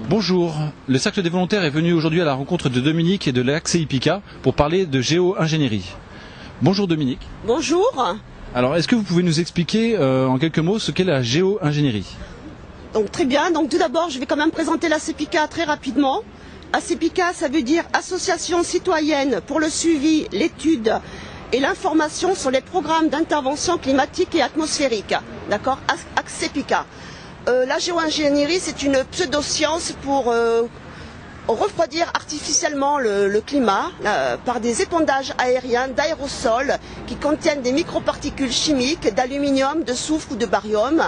Bonjour, le Cercle des volontaires est venu aujourd'hui à la rencontre de Dominique et de l'ACCEIPICA pour parler de géo-ingénierie. Bonjour Dominique. Bonjour. Alors est-ce que vous pouvez nous expliquer en quelques mots ce qu'est la géo-ingénierie? Donc très bien, donc tout d'abord je vais quand même présenter l'ACCEIPICA très rapidement. ACCEIPICA, ça veut dire Association citoyenne pour le suivi, l'étude et l'information sur les programmes d'intervention climatique et atmosphérique. D'accord, ACCEIPICA. La géo-ingénierie, c'est une pseudo-science pour refroidir artificiellement le climat par des épandages aériens d'aérosols qui contiennent des microparticules chimiques, d'aluminium, de soufre ou de barium.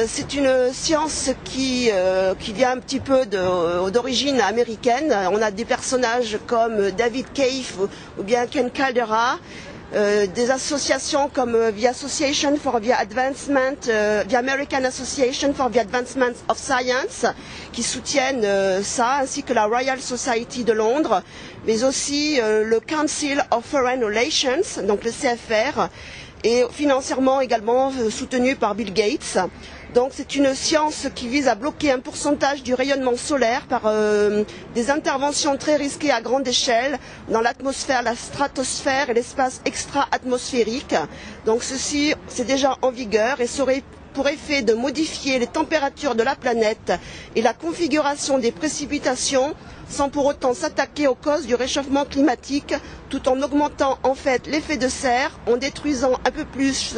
C'est une science qui vient un petit peu d'origine américaine. On a des personnages comme David Cave ou bien Ken Caldera. Des associations comme the Association for the Advancement, the American Association for the Advancement of Science, qui soutiennent ça, ainsi que la Royal Society de Londres, mais aussi le Council of Foreign Relations, donc le CFR, et financièrement également soutenu par Bill Gates. Donc c'est une science qui vise à bloquer un pourcentage du rayonnement solaire par des interventions très risquées à grande échelle dans l'atmosphère, la stratosphère et l'espace extra-atmosphérique. Donc ceci, c'est déjà en vigueur et serait pour effet de modifier les températures de la planète et la configuration des précipitations sans pour autant s'attaquer aux causes du réchauffement climatique, tout en augmentant en fait l'effet de serre, en détruisant un peu plus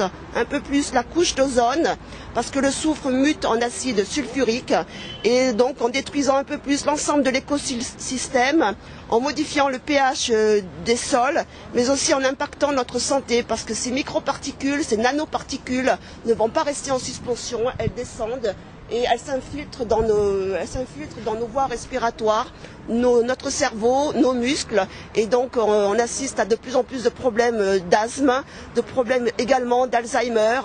la couche d'ozone, parce que le soufre mute en acide sulfurique, et donc en détruisant un peu plus l'ensemble de l'écosystème, en modifiant le pH des sols, mais aussi en impactant notre santé, parce que ces microparticules, ces nanoparticules ne vont pas rester en suspension, elles descendent et elles s'infiltrent dans nos voies respiratoires, notre cerveau, nos muscles, et donc on assiste à de plus en plus de problèmes d'asthme, de problèmes également d'Alzheimer,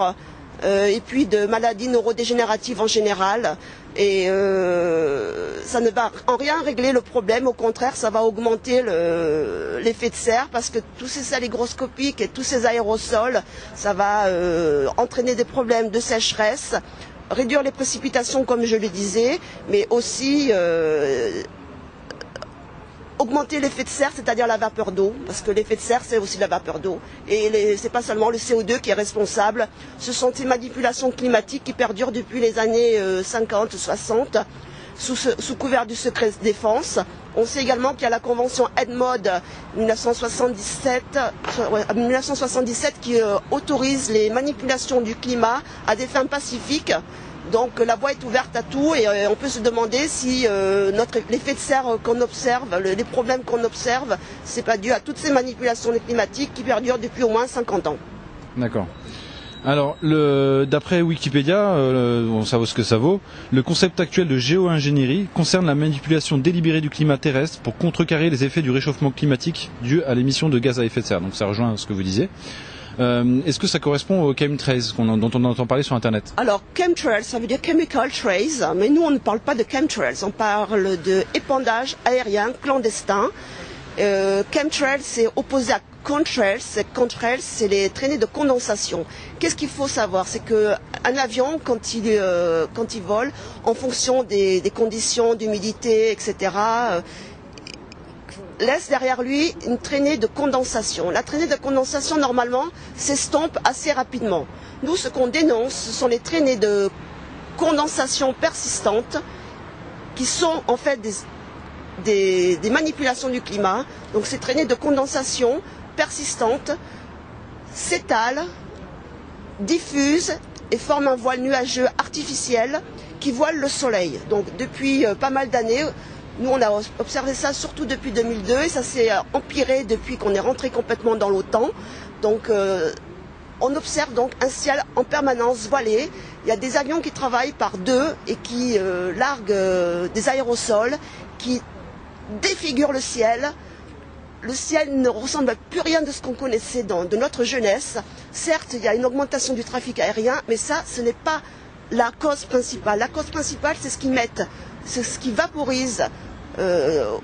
et puis de maladies neurodégénératives en général. Et ça ne va en rien régler le problème, au contraire ça va augmenter l'effet de serre, parce que tous ces sels hygroscopiques et tous ces aérosols, ça va entraîner des problèmes de sécheresse, réduire les précipitations comme je le disais, mais aussi augmenter l'effet de serre, c'est-à-dire la vapeur d'eau, parce que l'effet de serre c'est aussi la vapeur d'eau, et c'est pas seulement le CO2 qui est responsable, ce sont ces manipulations climatiques qui perdurent depuis les années 50-60 sous couvert du secret défense. On sait également qu'il y a la convention EDMOD 1977 qui autorise les manipulations du climat à des fins pacifiques. Donc la voie est ouverte à tout, et on peut se demander si l'effet de serre qu'on observe, les problèmes qu'on observe, c'est pas dû à toutes ces manipulations climatiques qui perdurent depuis au moins 50 ans. D'accord. Alors, d'après Wikipédia, on sait ce que ça vaut, le concept actuel de géo-ingénierie concerne la manipulation délibérée du climat terrestre pour contrecarrer les effets du réchauffement climatique dû à l'émission de gaz à effet de serre. Donc ça rejoint ce que vous disiez. Est-ce que ça correspond aux chemtrails dont on entend parler sur Internet? Alors, chemtrails, ça veut dire chemical trails, mais nous on ne parle pas de chemtrails, on parle de épandage aérien clandestin. Chemtrails, c'est opposé à contrails. Contrails, c'est les traînées de condensation. Qu'est-ce qu'il faut savoir? C'est qu'un avion, quand il vole, en fonction des conditions d'humidité, etc., laisse derrière lui une traînée de condensation. La traînée de condensation, normalement, s'estompe assez rapidement. Nous, ce qu'on dénonce, ce sont les traînées de condensation persistantes qui sont en fait des manipulations du climat. Donc ces traînées de condensation persistantes s'étalent, diffusent et forment un voile nuageux artificiel qui voile le soleil. Donc depuis pas mal d'années, nous on a observé ça surtout depuis 2002, et ça s'est empiré depuis qu'on est rentré complètement dans l'OTAN. Donc on observe donc un ciel en permanence voilé. Il y a des avions qui travaillent par deux et qui larguent des aérosols qui défigurent le ciel. Le ciel ne ressemble à plus rien de ce qu'on connaissait de notre jeunesse. Certes, il y a une augmentation du trafic aérien, mais ça, ce n'est pas la cause principale. La cause principale, c'est ce qu'ils mettent, c'est ce qui vaporise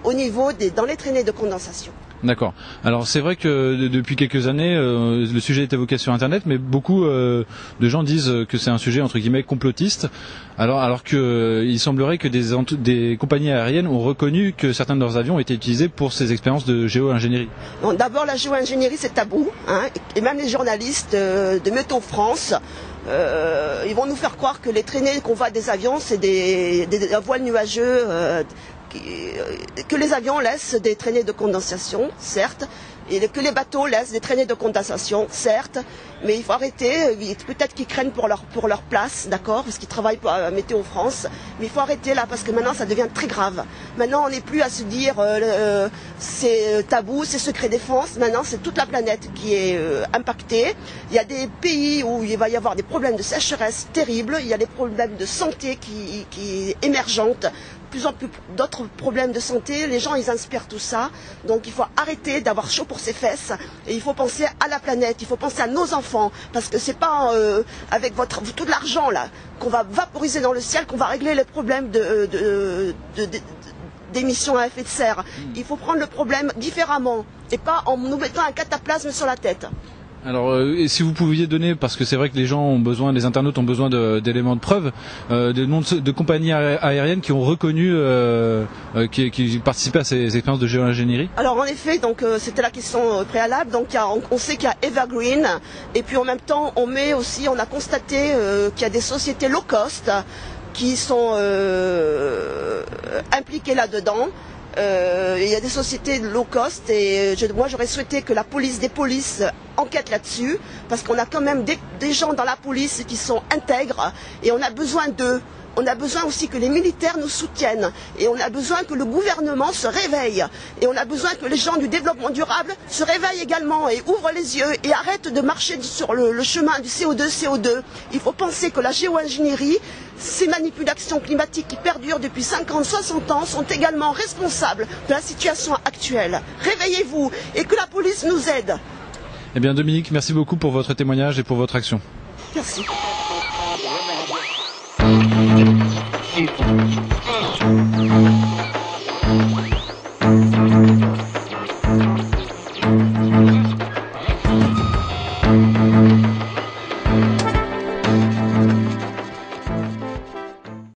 au niveau dans les traînées de condensation. D'accord. Alors c'est vrai que depuis quelques années, le sujet est évoqué sur Internet, mais beaucoup de gens disent que c'est un sujet entre guillemets complotiste. Alors que il semblerait que des compagnies aériennes ont reconnu que certains de leurs avions étaient utilisés pour ces expériences de géo-ingénierie. Bon, d'abord, la géo-ingénierie c'est tabou, hein, et même les journalistes de Météo France, ils vont nous faire croire que les traînées qu'on voit des avions, c'est des voiles nuageux. Que les avions laissent des traînées de condensation, certes, et que les bateaux laissent des traînées de condensation, certes, mais il faut arrêter, peut-être qu'ils craignent pour leur place, d'accord, parce qu'ils travaillent pour Météo France, mais il faut arrêter là, parce que maintenant ça devient très grave. Maintenant on n'est plus à se dire c'est tabou, c'est secret défense, maintenant c'est toute la planète qui est impactée. Il y a des pays où il va y avoir des problèmes de sécheresse terribles, il y a des problèmes de santé qui émergentes, plus en plus d'autres problèmes de santé, les gens ils inspirent tout ça, donc il faut arrêter d'avoir chaud pour ses fesses et il faut penser à la planète, il faut penser à nos enfants, parce que c'est pas avec tout l'argent là qu'on va vaporiser dans le ciel qu'on va régler les problèmes d'émissions à effet de serre. Il faut prendre le problème différemment et pas en nous mettant un cataplasme sur la tête. Alors, si vous pouviez donner, parce que c'est vrai que les internautes ont besoin d'éléments de preuve, des noms de compagnies aériennes qui ont reconnu, qui participaient à ces expériences de géo-ingénierie. Alors en effet, donc c'était la question préalable. Donc on sait qu'il y a Evergreen, et puis en même temps on a constaté qu'il y a des sociétés low cost qui sont impliquées là-dedans. Il y a des sociétés low cost et moi j'aurais souhaité que la police des polices enquête là-dessus, parce qu'on a quand même des gens dans la police qui sont intègres et on a besoin d'eux. On a besoin aussi que les militaires nous soutiennent et on a besoin que le gouvernement se réveille et on a besoin que les gens du développement durable se réveillent également et ouvrent les yeux et arrêtent de marcher sur le chemin du CO2. Il faut penser que la géo-ingénierie, ces manipulations climatiques qui perdurent depuis 50, 60 ans sont également responsables de la situation actuelle. Réveillez-vous et que la police nous aide. Eh bien Dominique, merci beaucoup pour votre témoignage et pour votre action. Merci. Thank you.